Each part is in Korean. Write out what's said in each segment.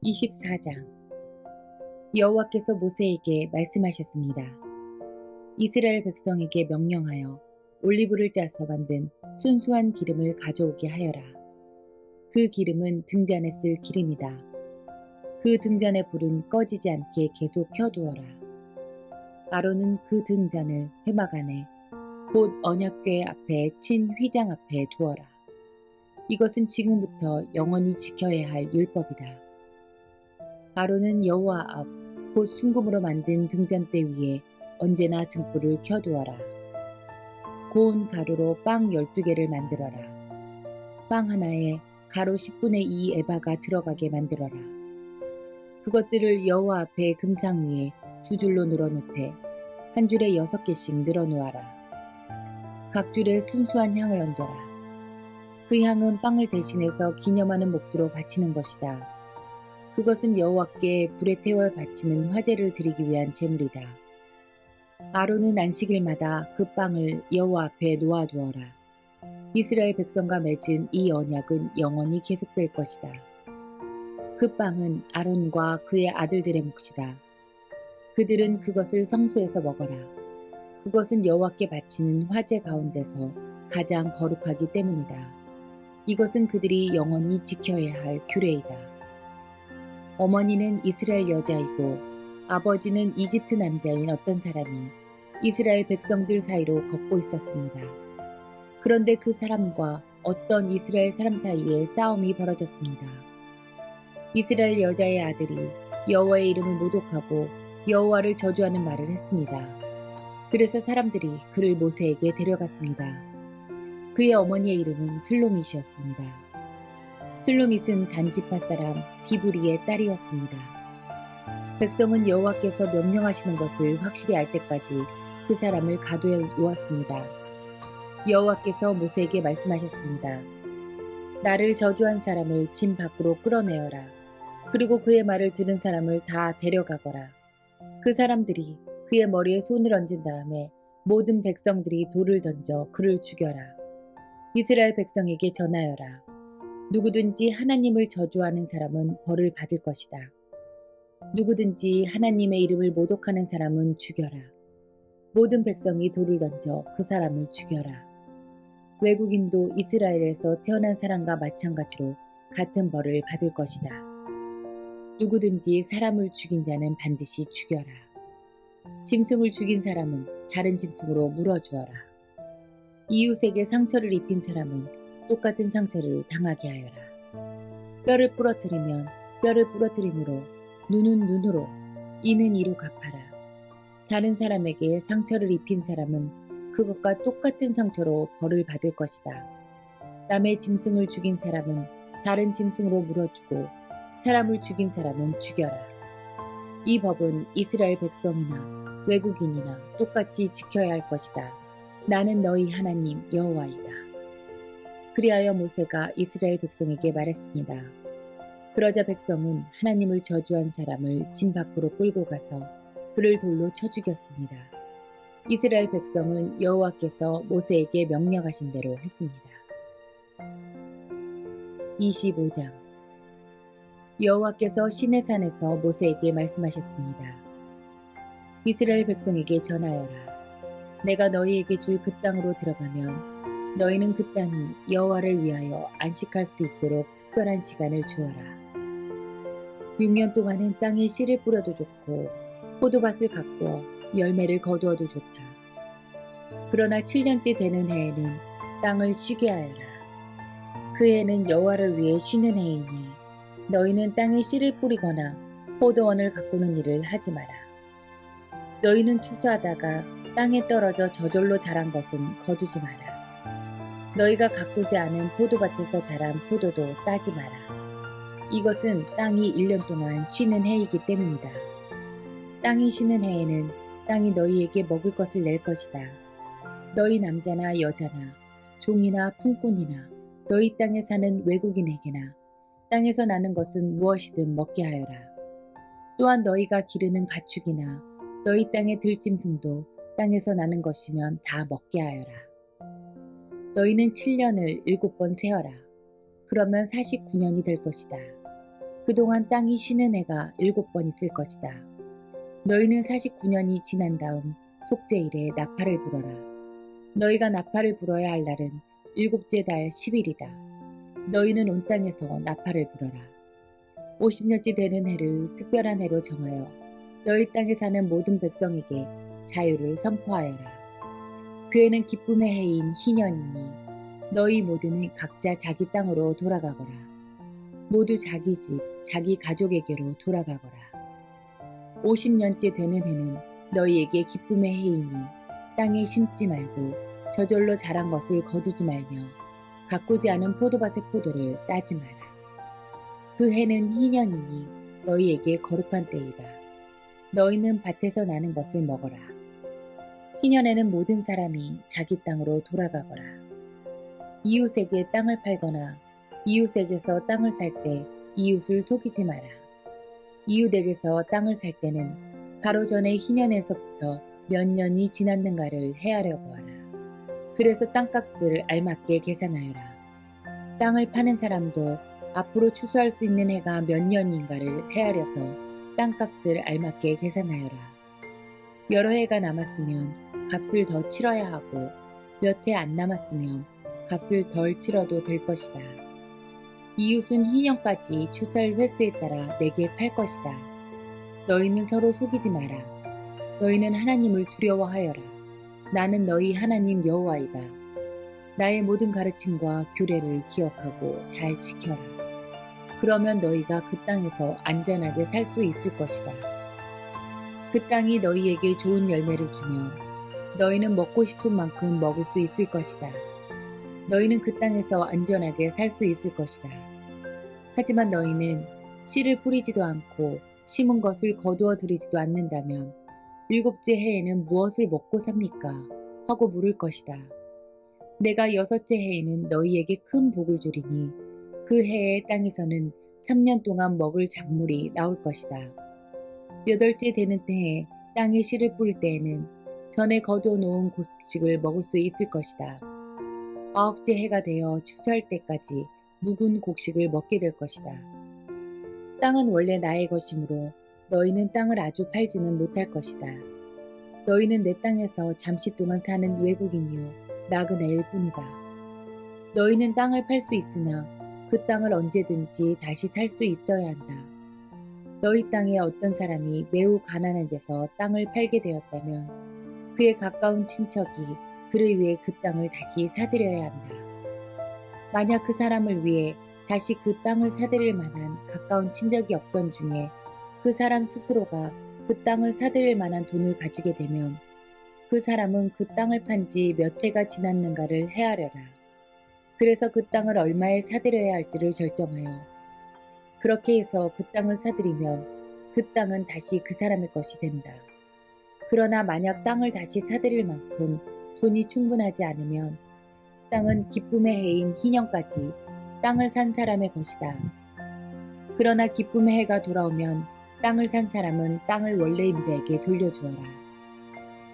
24장. 여호와께서 모세에게 말씀하셨습니다. 이스라엘 백성에게 명령하여 올리브를 짜서 만든 순수한 기름을 가져오게 하여라. 그 기름은 등잔에 쓸 기름이다. 그 등잔의 불은 꺼지지 않게 계속 켜두어라. 아론은 그 등잔을 회막 안에 곧 언약궤 앞에 친 휘장 앞에 두어라. 이것은 지금부터 영원히 지켜야 할 율법이다. 아론은 여호와 앞 곧 순금으로 만든 등잔대 위에 언제나 등불을 켜두어라. 고운 가루로 빵 12개를 만들어라. 빵 하나에 가루 10분의 2 에바가 들어가게 만들어라. 그것들을 여호와 앞에 금상 위에 두 줄로 늘어놓되 한 줄에 6개씩 늘어놓아라. 각 줄에 순수한 향을 얹어라. 그 향은 빵을 대신해서 기념하는 몫으로 바치는 것이다. 그것은 여호와께 불에 태워 바치는 화제를 드리기 위한 제물이다. 아론은 안식일마다 그 빵을 여호와 앞에 놓아두어라. 이스라엘 백성과 맺은 이 언약은 영원히 계속될 것이다. 그 빵은 아론과 그의 아들들의 몫이다. 그들은 그것을 성소에서 먹어라. 그것은 여호와께 바치는 화제 가운데서 가장 거룩하기 때문이다. 이것은 그들이 영원히 지켜야 할 규례이다. 어머니는 이스라엘 여자이고 아버지는 이집트 남자인 어떤 사람이 이스라엘 백성들 사이로 걷고 있었습니다. 그런데 그 사람과 어떤 이스라엘 사람 사이에 싸움이 벌어졌습니다. 이스라엘 여자의 아들이 여호와의 이름을 모독하고 여호와를 저주하는 말을 했습니다. 그래서 사람들이 그를 모세에게 데려갔습니다. 그의 어머니의 이름은 슬로밋이었습니다. 슬로밋은 단지파 사람 디브리의 딸이었습니다. 백성은 여호와께서 명령하시는 것을 확실히 알 때까지 그 사람을 가두어 놓았습니다. 여호와께서 모세에게 말씀하셨습니다. 나를 저주한 사람을 짐 밖으로 끌어내어라. 그리고 그의 말을 들은 사람을 다 데려가거라. 그 사람들이 그의 머리에 손을 얹은 다음에 모든 백성들이 돌을 던져 그를 죽여라. 이스라엘 백성에게 전하여라. 누구든지 하나님을 저주하는 사람은 벌을 받을 것이다. 누구든지 하나님의 이름을 모독하는 사람은 죽여라. 모든 백성이 돌을 던져 그 사람을 죽여라. 외국인도 이스라엘에서 태어난 사람과 마찬가지로 같은 벌을 받을 것이다. 누구든지 사람을 죽인 자는 반드시 죽여라. 짐승을 죽인 사람은 다른 짐승으로 물어주어라. 이웃에게 상처를 입힌 사람은 똑같은 상처를 당하게 하여라. 뼈를 부러뜨리면 뼈를 부러뜨림으로, 눈은 눈으로, 이는 이로 갚아라. 다른 사람에게 상처를 입힌 사람은 그것과 똑같은 상처로 벌을 받을 것이다. 남의 짐승을 죽인 사람은 다른 짐승으로 물어주고 사람을 죽인 사람은 죽여라. 이 법은 이스라엘 백성이나 외국인이나 똑같이 지켜야 할 것이다. 나는 너희 하나님 여호와이다. 그리하여 모세가 이스라엘 백성에게 말했습니다. 그러자 백성은 하나님을 저주한 사람을 짐 밖으로 끌고 가서 그를 돌로 쳐 죽였습니다. 이스라엘 백성은 여호와께서 모세에게 명령하신 대로 했습니다. 25장. 여호와께서 시내산에서 모세에게 말씀하셨습니다. 이스라엘 백성에게 전하여라. 내가 너희에게 줄 그 땅으로 들어가면 너희는 그 땅이 여호와를 위하여 안식할 수 있도록 특별한 시간을 주어라. 6년 동안은 땅에 씨를 뿌려도 좋고 포도밭을 가꾸어 열매를 거두어도 좋다. 그러나 7년째 되는 해에는 땅을 쉬게 하여라. 그 해는 여호와를 위해 쉬는 해이니 너희는 땅에 씨를 뿌리거나 포도원을 가꾸는 일을 하지 마라. 너희는 추수하다가 땅에 떨어져 저절로 자란 것은 거두지 마라. 너희가 가꾸지 않은 포도밭에서 자란 포도도 따지 마라. 이것은 땅이 1년 동안 쉬는 해이기 때문이다. 땅이 쉬는 해에는 땅이 너희에게 먹을 것을 낼 것이다. 너희 남자나 여자나 종이나 품꾼이나 너희 땅에 사는 외국인에게나 땅에서 나는 것은 무엇이든 먹게 하여라. 또한 너희가 기르는 가축이나 너희 땅의 들짐승도 땅에서 나는 것이면 다 먹게 하여라. 너희는 7년을 7번 세어라. 그러면 49년이 될 것이다. 그동안 땅이 쉬는 해가 7번 있을 것이다. 너희는 49년이 지난 다음 속죄일에 나팔을 불어라. 너희가 나팔을 불어야 할 날은 7째 달 10일이다. 너희는 온 땅에서 나팔을 불어라. 50년째 되는 해를 특별한 해로 정하여 너희 땅에 사는 모든 백성에게 자유를 선포하여라. 그 해는 기쁨의 해인 희년이니 너희 모두는 각자 자기 땅으로 돌아가거라. 모두 자기 집, 자기 가족에게로 돌아가거라. 50년째 되는 해는 너희에게 기쁨의 해이니 땅에 심지 말고 저절로 자란 것을 거두지 말며 가꾸지 않은 포도밭의 포도를 따지 마라. 그 해는 희년이니 너희에게 거룩한 때이다. 너희는 밭에서 나는 것을 먹어라. 희년에는 모든 사람이 자기 땅으로 돌아가거라. 이웃에게 땅을 팔거나 이웃에게서 땅을 살 때 이웃을 속이지 마라. 이웃에게서 땅을 살 때는 바로 전에 희년에서부터 몇 년이 지났는가를 헤아려 보아라. 그래서 땅값을 알맞게 계산하여라. 땅을 파는 사람도 앞으로 추수할 수 있는 해가 몇 년인가를 헤아려서 땅값을 알맞게 계산하여라. 여러 해가 남았으면 값을 더 치러야 하고 몇 해 안 남았으면 값을 덜 치러도 될 것이다. 이웃은 희년까지 추수할 횟수에 따라 내게 팔 것이다. 너희는 서로 속이지 마라. 너희는 하나님을 두려워하여라. 나는 너희 하나님 여호와이다. 나의 모든 가르침과 규례를 기억하고 잘 지켜라. 그러면 너희가 그 땅에서 안전하게 살 수 있을 것이다. 그 땅이 너희에게 좋은 열매를 주며 너희는 먹고 싶은 만큼 먹을 수 있을 것이다. 너희는 그 땅에서 안전하게 살 수 있을 것이다. 하지만 너희는 씨를 뿌리지도 않고 심은 것을 거두어 들이지도 않는다면 7째 해에는 무엇을 먹고 삽니까? 하고 물을 것이다. 내가 6째 해에는 너희에게 큰 복을 주리니 그 해의 땅에서는 3년 동안 먹을 작물이 나올 것이다. 8째 되는 해에 땅에 씨를 뿌릴 때에는 전에 거두어 놓은 곡식을 먹을 수 있을 것이다. 9째 해가 되어 추수할 때까지 묵은 곡식을 먹게 될 것이다. 땅은 원래 나의 것이므로 너희는 땅을 아주 팔지는 못할 것이다. 너희는 내 땅에서 잠시 동안 사는 외국인이요 나그네일 뿐이다. 너희는 땅을 팔 수 있으나 그 땅을 언제든지 다시 살 수 있어야 한다. 너희 땅에 어떤 사람이 매우 가난한 데서 땅을 팔게 되었다면 그의 가까운 친척이 그를 위해 그 땅을 다시 사들여야 한다. 만약 그 사람을 위해 다시 그 땅을 사들일 만한 가까운 친척이 없던 중에 그 사람 스스로가 그 땅을 사들일 만한 돈을 가지게 되면 그 사람은 그 땅을 판 지 몇 해가 지났는가를 헤아려라. 그래서 그 땅을 얼마에 사들여야 할지를 결정하여 그렇게 해서 그 땅을 사들이면 그 땅은 다시 그 사람의 것이 된다. 그러나 만약 땅을 다시 사들일 만큼 돈이 충분하지 않으면 땅은 기쁨의 해인 희년까지 땅을 산 사람의 것이다. 그러나 기쁨의 해가 돌아오면 땅을 산 사람은 땅을 원래 임자에게 돌려주어라.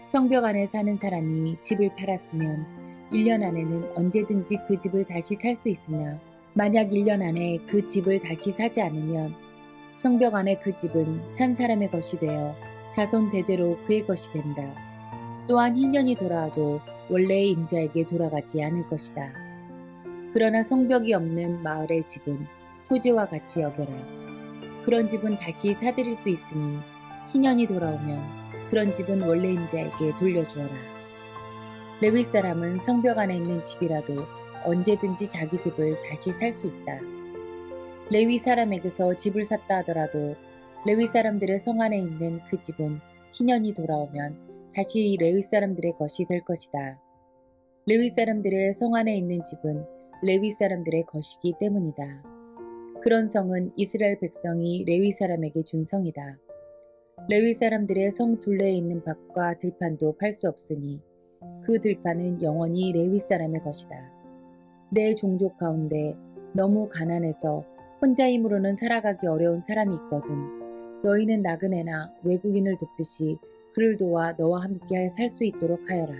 성벽 안에 사는 사람이 집을 팔았으면 1년 안에는 언제든지 그 집을 다시 살 수 있으나 만약 1년 안에 그 집을 다시 사지 않으면 성벽 안에 그 집은 산 사람의 것이 되어 자손 대대로 그의 것이 된다. 또한 희년이 돌아와도 원래의 임자에게 돌아가지 않을 것이다. 그러나 성벽이 없는 마을의 집은 토지와 같이 여겨라. 그런 집은 다시 사들일 수 있으니 희년이 돌아오면 그런 집은 원래 임자에게 돌려주어라. 레위 사람은 성벽 안에 있는 집이라도 언제든지 자기 집을 다시 살 수 있다. 레위 사람에게서 집을 샀다 하더라도 레위 사람들의 성 안에 있는 그 집은 희년이 돌아오면 다시 레위 사람들의 것이 될 것이다. 레위 사람들의 성 안에 있는 집은 레위 사람들의 것이기 때문이다. 그런 성은 이스라엘 백성이 레위 사람에게 준 성이다. 레위 사람들의 성 둘레에 있는 밭과 들판도 팔 수 없으니 그 들판은 영원히 레위 사람의 것이다. 내 종족 가운데 너무 가난해서 혼자 힘으로는 살아가기 어려운 사람이 있거든 너희는 나그네나 외국인을 돕듯이 그를 도와 너와 함께 살 수 있도록 하여라.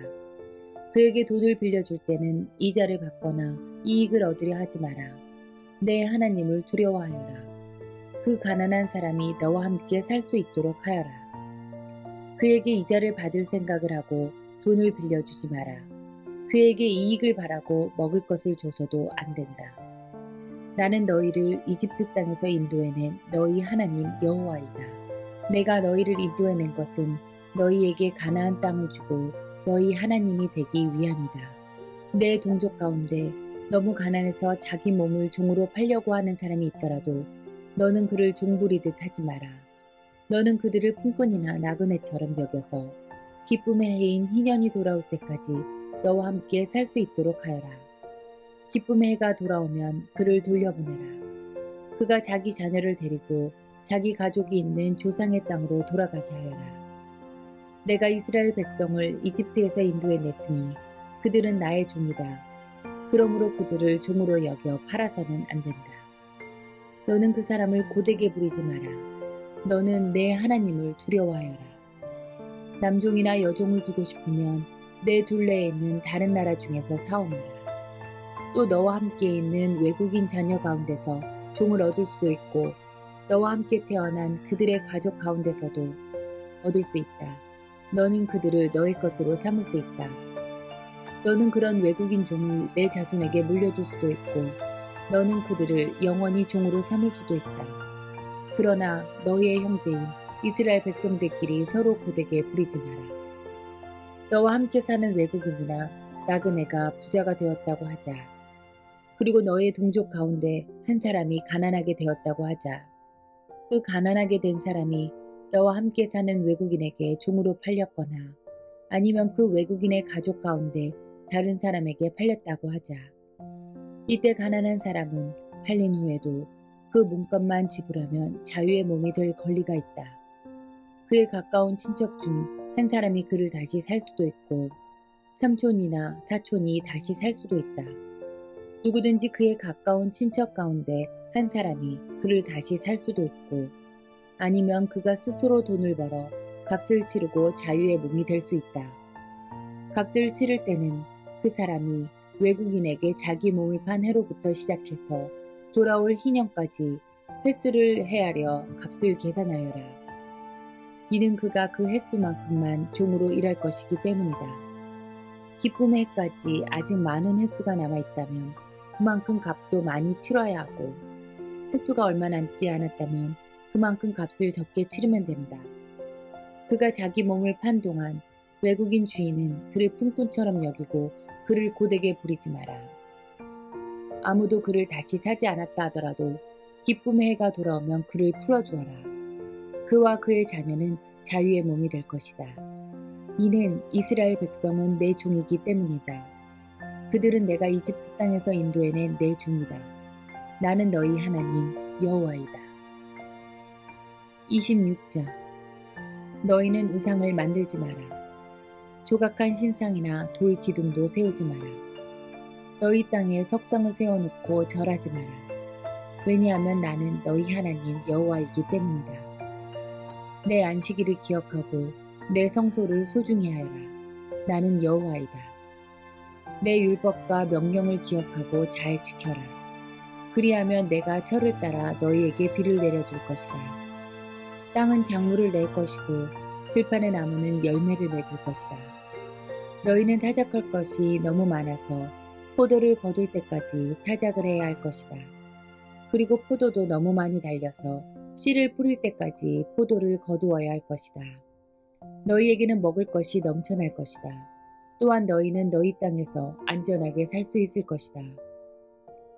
그에게 돈을 빌려줄 때는 이자를 받거나 이익을 얻으려 하지 마라. 내 하나님을 두려워하여라. 그 가난한 사람이 너와 함께 살 수 있도록 하여라. 그에게 이자를 받을 생각을 하고 돈을 빌려주지 마라. 그에게 이익을 바라고 먹을 것을 줘서도 안 된다. 나는 너희를 이집트 땅에서 인도해낸 너희 하나님 여호와이다. 내가 너희를 인도해낸 것은 너희에게 가나안 땅을 주고 너희 하나님이 되기 위함이다. 내 동족 가운데 너무 가난해서 자기 몸을 종으로 팔려고 하는 사람이 있더라도 너는 그를 종부리듯 하지 마라. 너는 그들을 품꾼이나 나그네처럼 여겨서 기쁨의 해인 희년이 돌아올 때까지 너와 함께 살 수 있도록 하여라. 기쁨의 해가 돌아오면 그를 돌려보내라. 그가 자기 자녀를 데리고 자기 가족이 있는 조상의 땅으로 돌아가게 하여라. 내가 이스라엘 백성을 이집트에서 인도해냈으니 그들은 나의 종이다. 그러므로 그들을 종으로 여겨 팔아서는 안 된다. 너는 그 사람을 고되게 부리지 마라. 너는 내 하나님을 두려워하여라. 남종이나 여종을 두고 싶으면 내 둘레에 있는 다른 나라 중에서 사오너라. 또 너와 함께 있는 외국인 자녀 가운데서 종을 얻을 수도 있고 너와 함께 태어난 그들의 가족 가운데서도 얻을 수 있다. 너는 그들을 너의 것으로 삼을 수 있다. 너는 그런 외국인 종을 내 자손에게 물려줄 수도 있고 너는 그들을 영원히 종으로 삼을 수도 있다. 그러나 너희의 형제인 이스라엘 백성들끼리 서로 고되게 부리지 마라. 너와 함께 사는 외국인이나 나그네가 부자가 되었다고 하자. 그리고 너의 동족 가운데 한 사람이 가난하게 되었다고 하자. 그 가난하게 된 사람이 너와 함께 사는 외국인에게 종으로 팔렸거나 아니면 그 외국인의 가족 가운데 다른 사람에게 팔렸다고 하자. 이때 가난한 사람은 팔린 후에도 그 몸값만 지불하면 자유의 몸이 될 권리가 있다. 그의 가까운 친척 중 한 사람이 그를 다시 살 수도 있고 삼촌이나 사촌이 다시 살 수도 있다. 누구든지 그의 가까운 친척 가운데 한 사람이 그를 다시 살 수도 있고 아니면 그가 스스로 돈을 벌어 값을 치르고 자유의 몸이 될 수 있다. 값을 치를 때는 그 사람이 외국인에게 자기 몸을 판 해로부터 시작해서 돌아올 희년까지 횟수를 헤아려 값을 계산하여라. 이는 그가 그 횟수만큼만 종으로 일할 것이기 때문이다. 기쁨의 해까지 아직 많은 횟수가 남아있다면 그만큼 값도 많이 치러야 하고 횟수가 얼마 남지 않았다면 그만큼 값을 적게 치르면 된다. 그가 자기 몸을 판 동안 외국인 주인은 그를 품꾼처럼 여기고 그를 고되게 부리지 마라. 아무도 그를 다시 사지 않았다 하더라도 기쁨의 해가 돌아오면 그를 풀어주어라. 그와 그의 자녀는 자유의 몸이 될 것이다. 이는 이스라엘 백성은 내 종이기 때문이다. 그들은 내가 이집트 땅에서 인도해낸 내 종이다. 나는 너희 하나님 여호와이다. 26장 너희는 우상을 만들지 마라. 조각한 신상이나 돌 기둥도 세우지 마라. 너희 땅에 석상을 세워놓고 절하지 마라. 왜냐하면 나는 너희 하나님 여호와이기 때문이다. 내 안식일을 기억하고 내 성소를 소중히 하여라. 나는 여호와이다. 내 율법과 명령을 기억하고 잘 지켜라. 그리하면 내가 철을 따라 너희에게 비를 내려줄 것이다. 땅은 작물을 낼 것이고 들판의 나무는 열매를 맺을 것이다. 너희는 타작할 것이 너무 많아서 포도를 거둘 때까지 타작을 해야 할 것이다. 그리고 포도도 너무 많이 달려서 씨를 뿌릴 때까지 포도를 거두어야 할 것이다. 너희에게는 먹을 것이 넘쳐날 것이다. 또한 너희는 너희 땅에서 안전하게 살 수 있을 것이다.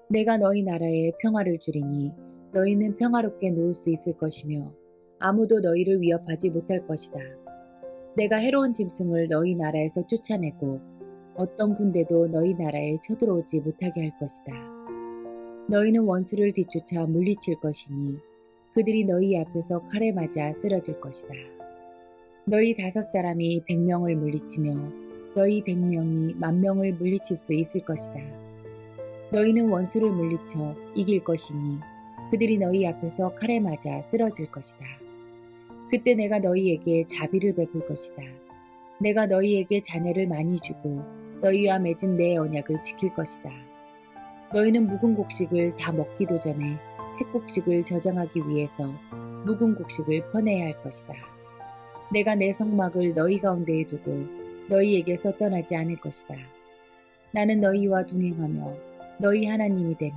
내가 너희 나라에 평화를 주리니 너희는 평화롭게 누울 수 있을 것이며 아무도 너희를 위협하지 못할 것이다. 내가 해로운 짐승을 너희 나라에서 쫓아내고 어떤 군대도 너희 나라에 쳐들어오지 못하게 할 것이다. 너희는 원수를 뒤쫓아 물리칠 것이니 그들이 너희 앞에서 칼에 맞아 쓰러질 것이다. 너희 5사람이 100명을 물리치며 너희 100명이 10,000명을 물리칠 수 있을 것이다. 너희는 원수를 물리쳐 이길 것이니 그들이 너희 앞에서 칼에 맞아 쓰러질 것이다. 그때 내가 너희에게 자비를 베풀 것이다. 내가 너희에게 자녀를 많이 주고 너희와 맺은 내 언약을 지킬 것이다. 너희는 묵은 곡식을 다 먹기도 전에 핵곡식을 저장하기 위해서 묵은 곡식을 퍼내야 할 것이다. 내가 내 성막을 너희 가운데에 두고 너희에게서 떠나지 않을 것이다. 나는 너희와 동행하며 너희 하나님이 되며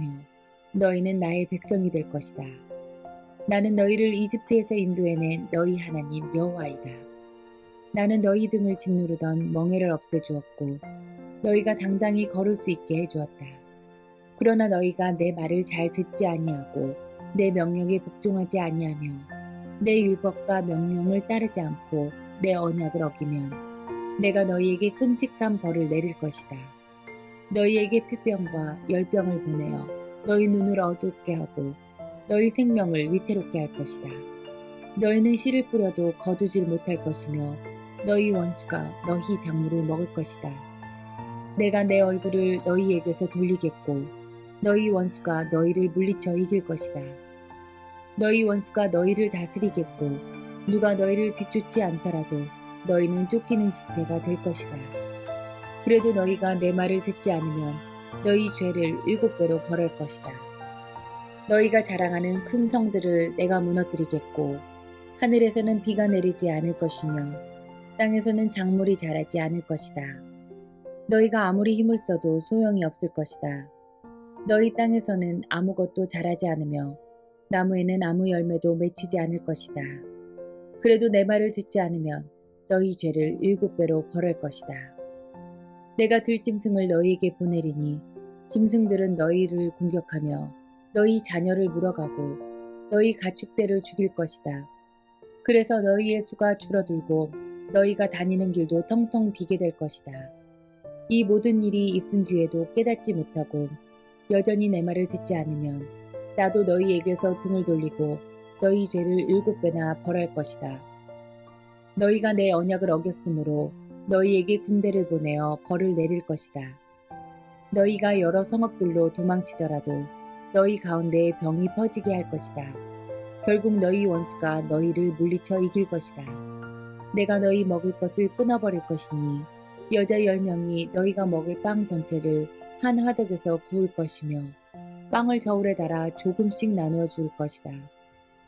너희는 나의 백성이 될 것이다. 나는 너희를 이집트에서 인도해낸 너희 하나님 여호와이다. 나는 너희 등을 짓누르던 멍에를 없애주었고 너희가 당당히 걸을 수 있게 해주었다. 그러나 너희가 내 말을 잘 듣지 아니하고 내 명령에 복종하지 아니하며 내 율법과 명령을 따르지 않고 내 언약을 어기면 내가 너희에게 끔찍한 벌을 내릴 것이다. 너희에게 폐병과 열병을 보내어 너희 눈을 어둡게 하고 너희 생명을 위태롭게 할 것이다. 너희는 씨를 뿌려도 거두질 못할 것이며 너희 원수가 너희 작물을 먹을 것이다. 내가 내 얼굴을 너희에게서 돌리겠고 너희 원수가 너희를 물리쳐 이길 것이다. 너희 원수가 너희를 다스리겠고 누가 너희를 뒤쫓지 않더라도 너희는 쫓기는 시세가 될 것이다. 그래도 너희가 내 말을 듣지 않으면 너희 죄를 7배로 벌할 것이다. 너희가 자랑하는 큰 성들을 내가 무너뜨리겠고 하늘에서는 비가 내리지 않을 것이며 땅에서는 작물이 자라지 않을 것이다. 너희가 아무리 힘을 써도 소용이 없을 것이다. 너희 땅에서는 아무것도 자라지 않으며 나무에는 아무 열매도 맺히지 않을 것이다. 그래도 내 말을 듣지 않으면 너희 죄를 7배로 벌할 것이다. 내가 들짐승을 너희에게 보내리니 짐승들은 너희를 공격하며 너희 자녀를 물어가고 너희 가축대를 죽일 것이다. 그래서 너희의 수가 줄어들고 너희가 다니는 길도 텅텅 비게 될 것이다. 이 모든 일이 있은 뒤에도 깨닫지 못하고 여전히 내 말을 듣지 않으면 나도 너희에게서 등을 돌리고 너희 죄를 7배나 벌할 것이다. 너희가 내 언약을 어겼으므로 너희에게 군대를 보내어 벌을 내릴 것이다. 너희가 여러 성읍들로 도망치더라도 너희 가운데에 병이 퍼지게 할 것이다. 결국 너희 원수가 너희를 물리쳐 이길 것이다. 내가 너희 먹을 것을 끊어버릴 것이니 여자 10명이 너희가 먹을 빵 전체를 한 화덕에서 구울 것이며 빵을 저울에 달아 조금씩 나누어 줄 것이다.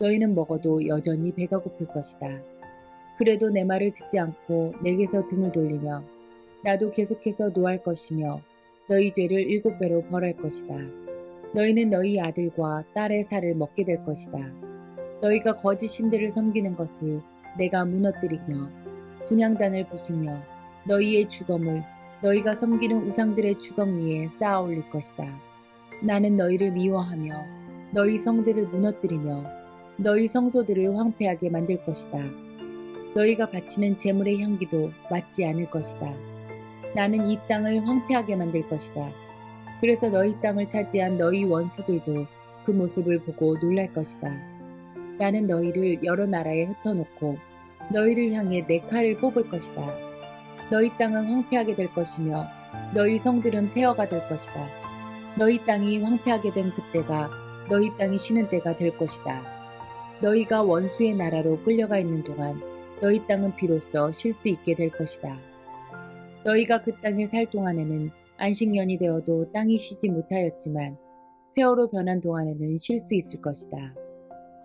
너희는 먹어도 여전히 배가 고플 것이다. 그래도 내 말을 듣지 않고 내게서 등을 돌리며 나도 계속해서 노할 것이며 너희 죄를 7배로 벌할 것이다. 너희는 너희 아들과 딸의 살을 먹게 될 것이다. 너희가 거짓 신들을 섬기는 것을 내가 무너뜨리며 분향단을 부수며 너희의 주검을 너희가 섬기는 우상들의 주검 위에 쌓아 올릴 것이다. 나는 너희를 미워하며 너희 성들을 무너뜨리며 너희 성소들을 황폐하게 만들 것이다. 너희가 바치는 제물의 향기도 맞지 않을 것이다. 나는 이 땅을 황폐하게 만들 것이다. 그래서 너희 땅을 차지한 너희 원수들도 그 모습을 보고 놀랄 것이다. 나는 너희를 여러 나라에 흩어놓고 너희를 향해 내 칼을 뽑을 것이다. 너희 땅은 황폐하게 될 것이며 너희 성들은 폐허가 될 것이다. 너희 땅이 황폐하게 된 그때가 너희 땅이 쉬는 때가 될 것이다. 너희가 원수의 나라로 끌려가 있는 동안 너희 땅은 비로소 쉴 수 있게 될 것이다. 너희가 그 땅에 살 동안에는 안식년이 되어도 땅이 쉬지 못하였지만 폐허로 변한 동안에는 쉴 수 있을 것이다.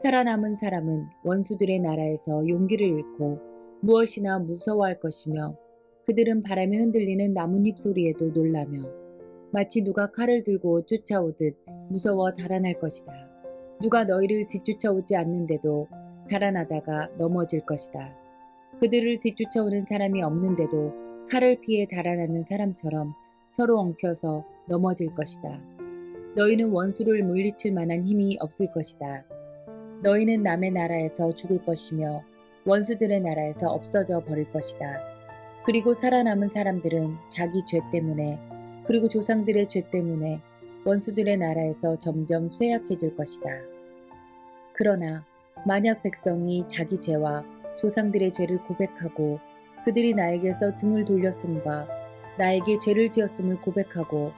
살아남은 사람은 원수들의 나라에서 용기를 잃고 무엇이나 무서워할 것이며 그들은 바람에 흔들리는 나뭇잎 소리에도 놀라며 마치 누가 칼을 들고 쫓아오듯 무서워 달아날 것이다. 누가 너희를 뒤쫓아오지 않는데도 달아나다가 넘어질 것이다. 그들을 뒤쫓아오는 사람이 없는데도 칼을 피해 달아나는 사람처럼 서로 엉켜서 넘어질 것이다. 너희는 원수를 물리칠 만한 힘이 없을 것이다. 너희는 남의 나라에서 죽을 것이며 원수들의 나라에서 없어져 버릴 것이다. 그리고 살아남은 사람들은 자기 죄 때문에 그리고 조상들의 죄 때문에 원수들의 나라에서 점점 쇠약해질 것이다. 그러나 만약 백성이 자기 죄와 조상들의 죄를 고백하고 그들이 나에게서 등을 돌렸음과 나에게 죄를 지었음을 고백하고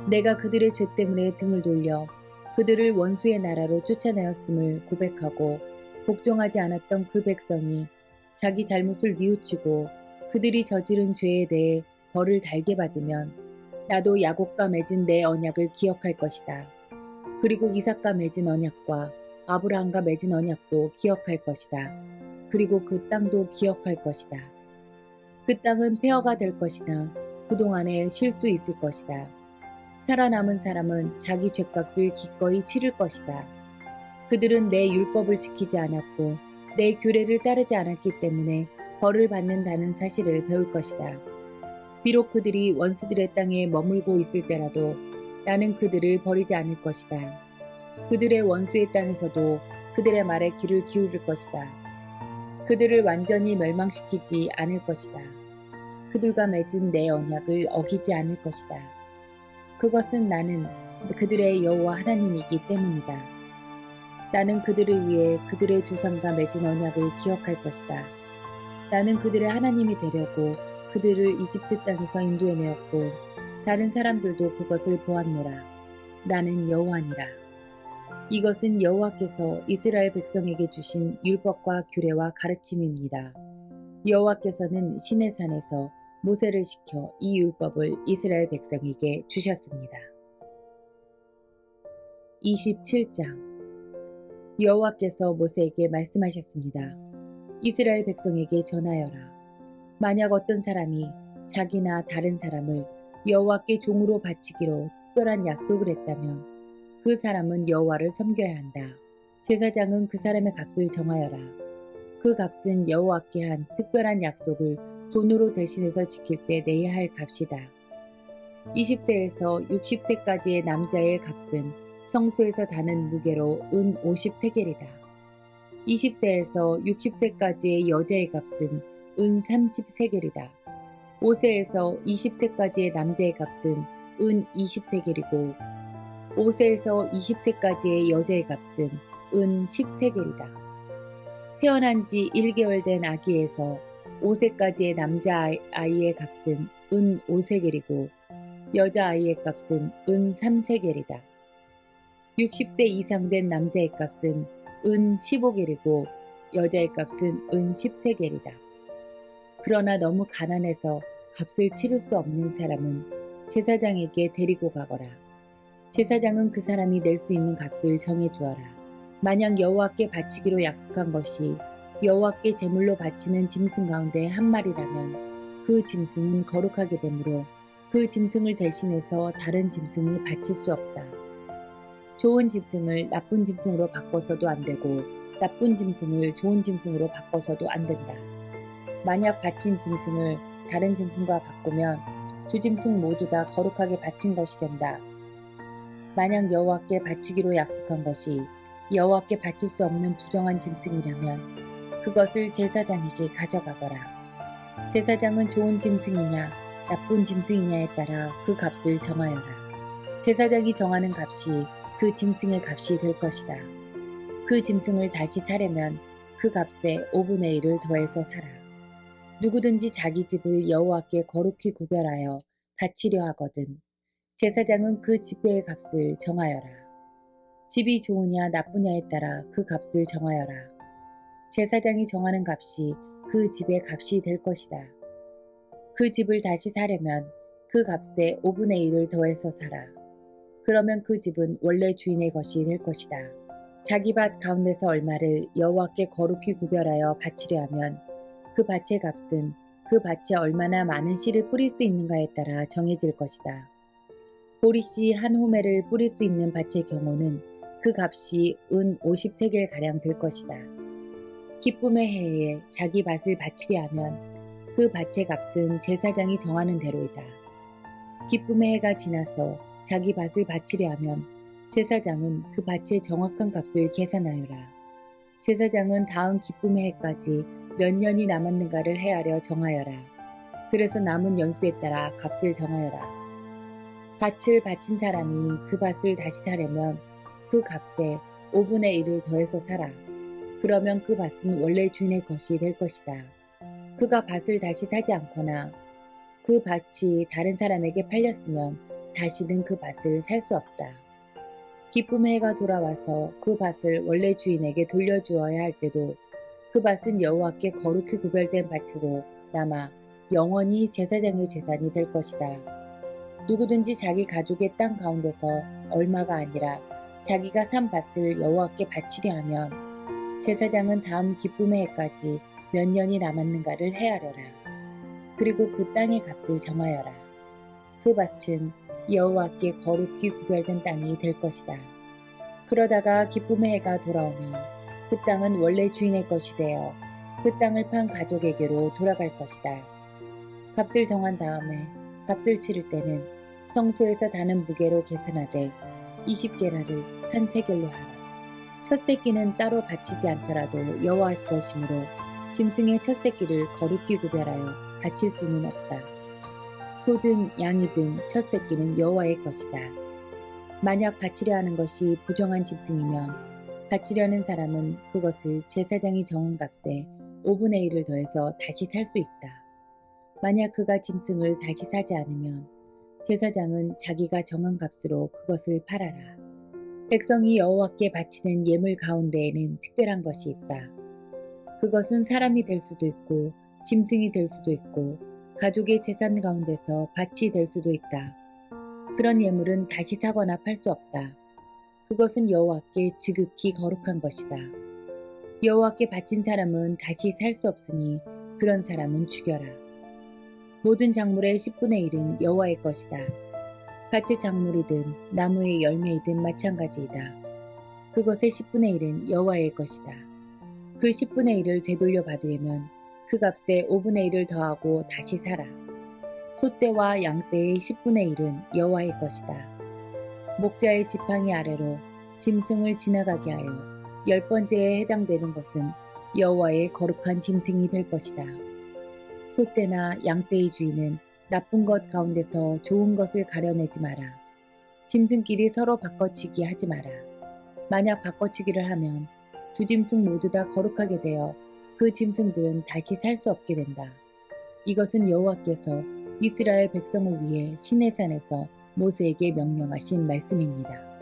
내가 그들의 죄 때문에 등을 돌려 그들을 원수의 나라로 쫓아내었음을 고백하고 복종하지 않았던 그 백성이 자기 잘못을 뉘우치고 그들이 저지른 죄에 대해 벌을 달게 받으면 나도 야곱과 맺은 내 언약을 기억할 것이다. 그리고 이삭과 맺은 언약과 아브라함과 맺은 언약도 기억할 것이다. 그리고 그 땅도 기억할 것이다. 그 땅은 폐허가 될 것이나 그동안에 쉴 수 있을 것이다. 살아남은 사람은 자기 죗값을 기꺼이 치를 것이다. 그들은 내 율법을 지키지 않았고 내 규례를 따르지 않았기 때문에 벌을 받는다는 사실을 배울 것이다. 비록 그들이 원수들의 땅에 머물고 있을 때라도 나는 그들을 버리지 않을 것이다. 그들의 원수의 땅에서도 그들의 말에 귀를 기울일 것이다. 그들을 완전히 멸망시키지 않을 것이다. 그들과 맺은 내 언약을 어기지 않을 것이다. 그것은 나는 그들의 여호와 하나님이기 때문이다. 나는 그들을 위해 그들의 조상과 맺은 언약을 기억할 것이다. 나는 그들의 하나님이 되려고 그들을 이집트 땅에서 인도해내었고 다른 사람들도 그것을 보았노라. 나는 여호와니라. 이것은 여호와께서 이스라엘 백성에게 주신 율법과 규례와 가르침입니다. 여호와께서는 시내산에서 모세를 시켜 이 율법을 이스라엘 백성에게 주셨습니다. 27장 여호와께서 모세에게 말씀하셨습니다. 이스라엘 백성에게 전하여라. 만약 어떤 사람이 자기나 다른 사람을 여호와께 종으로 바치기로 특별한 약속을 했다면 그 사람은 여호와를 섬겨야 한다. 제사장은 그 사람의 값을 정하여라. 그 값은 여호와께 한 특별한 약속을 돈으로 대신해서 지킬 때 내야 할 값이다. 20세에서 60세까지의 남자의 값은 성소에서 다는 무게로 은 50세겔이다. 20세에서 60세까지의 여자의 값은 은 30세겔이다. 5세에서 20세까지의 남자의 값은 은 20세겔이고 5세에서 20세까지의 여자의 값은 은 10세겔이다. 태어난 지 1개월 된 아기에서 5세까지의 남자아이의 값은 은 5세겔이고 여자아이의 값은 은 3세겔이다. 60세 이상 된 남자의 값은 은 15겔이고 여자의 값은 은 10세겔이다. 그러나 너무 가난해서 값을 치를 수 없는 사람은 제사장에게 데리고 가거라. 제사장은 그 사람이 낼 수 있는 값을 정해 주어라. 만약 여호와께 바치기로 약속한 것이 여호와께 제물로 바치는 짐승 가운데 한 마리라면 그 짐승은 거룩하게 되므로 그 짐승을 대신해서 다른 짐승을 바칠 수 없다. 좋은 짐승을 나쁜 짐승으로 바꿔서도 안 되고 나쁜 짐승을 좋은 짐승으로 바꿔서도 안 된다. 만약 바친 짐승을 다른 짐승과 바꾸면 두 짐승 모두 다 거룩하게 바친 것이 된다. 만약 여호와께 바치기로 약속한 것이 여호와께 바칠 수 없는 부정한 짐승이라면 그것을 제사장에게 가져가거라. 제사장은 좋은 짐승이냐 나쁜 짐승이냐에 따라 그 값을 정하여라. 제사장이 정하는 값이 그 짐승의 값이 될 것이다. 그 짐승을 다시 사려면 그 값에 5분의 1을 더해서 사라. 누구든지 자기 집을 여호와께 거룩히 구별하여 바치려 하거든 제사장은 그 집의 값을 정하여라. 집이 좋으냐 나쁘냐에 따라 그 값을 정하여라. 제사장이 정하는 값이 그 집의 값이 될 것이다. 그 집을 다시 사려면 그 값에 5분의 1을 더해서 사라. 그러면 그 집은 원래 주인의 것이 될 것이다. 자기 밭 가운데서 얼마를 여호와께 거룩히 구별하여 바치려 하면 그 밭의 값은 그 밭에 얼마나 많은 씨를 뿌릴 수 있는가에 따라 정해질 것이다. 보리씨 한 호멜을 뿌릴 수 있는 밭의 경우는 그 값이 은 50세겔가량 될 것이다. 기쁨의 해에 자기 밭을 바치려 하면 그 밭의 값은 제사장이 정하는 대로이다. 기쁨의 해가 지나서 자기 밭을 바치려 하면 제사장은 그 밭의 정확한 값을 계산하여라. 제사장은 다음 기쁨의 해까지 몇 년이 남았는가를 헤아려 정하여라. 그래서 남은 연수에 따라 값을 정하여라. 밭을 바친 사람이 그 밭을 다시 사려면 그 값에 5분의 1을 더해서 사라. 그러면 그 밭은 원래 주인의 것이 될 것이다. 그가 밭을 다시 사지 않거나 그 밭이 다른 사람에게 팔렸으면 다시는 그 밭을 살 수 없다. 기쁨의 해가 돌아와서 그 밭을 원래 주인에게 돌려주어야 할 때도 그 밭은 여호와께 거룩히 구별된 밭으로 남아 영원히 제사장의 재산이 될 것이다. 누구든지 자기 가족의 땅 가운데서 얼마가 아니라 자기가 산 밭을 여호와께 바치려 하면 제사장은 다음 기쁨의 해까지 몇 년이 남았는가를 헤아려라. 그리고 그 땅의 값을 정하여라. 그 밭은 여호와께 거룩히 구별된 땅이 될 것이다. 그러다가 기쁨의 해가 돌아오면 그 땅은 원래 주인의 것이 되어 그 땅을 판 가족에게로 돌아갈 것이다. 값을 정한 다음에 값을 치를 때는 성소에서 다는 무게로 계산하되 20게라를 한 세겔로 하라. 첫 새끼는 따로 바치지 않더라도 여호와의 것이므로 짐승의 첫 새끼를 거룩히 구별하여 바칠 수는 없다. 소든 양이든 첫 새끼는 여호와의 것이다. 만약 바치려 하는 것이 부정한 짐승이면 바치려는 사람은 그것을 제사장이 정한 값에 5분의 1을 더해서 다시 살 수 있다. 만약 그가 짐승을 다시 사지 않으면 제사장은 자기가 정한 값으로 그것을 팔아라. 백성이 여호와께 바치는 예물 가운데에는 특별한 것이 있다. 그것은 사람이 될 수도 있고 짐승이 될 수도 있고 가족의 재산 가운데서 밭이 될 수도 있다. 그런 예물은 다시 사거나 팔 수 없다. 그것은 여호와께 지극히 거룩한 것이다. 여호와께 바친 사람은 다시 살 수 없으니 그런 사람은 죽여라. 모든 작물의 10분의 1은 여호와의 것이다. 밭의 작물이든 나무의 열매이든 마찬가지이다. 그것의 10분의 1은 여호와의 것이다. 그 10분의 1을 되돌려 받으려면 그 값에 5분의 1을 더하고 다시 사라. 소떼와 양떼의 10분의 1은 여호와의 것이다. 목자의 지팡이 아래로 짐승을 지나가게 하여 10번째에 해당되는 것은 여호와의 거룩한 짐승이 될 것이다. 소떼나 양떼의 주인은 나쁜 것 가운데서 좋은 것을 가려내지 마라. 짐승끼리 서로 바꿔치기 하지 마라. 만약 바꿔치기를 하면 두 짐승 모두 다 거룩하게 되어 그 짐승들은 다시 살 수 없게 된다. 이것은 여호와께서 이스라엘 백성을 위해 시내산에서 모세에게 명령하신 말씀입니다.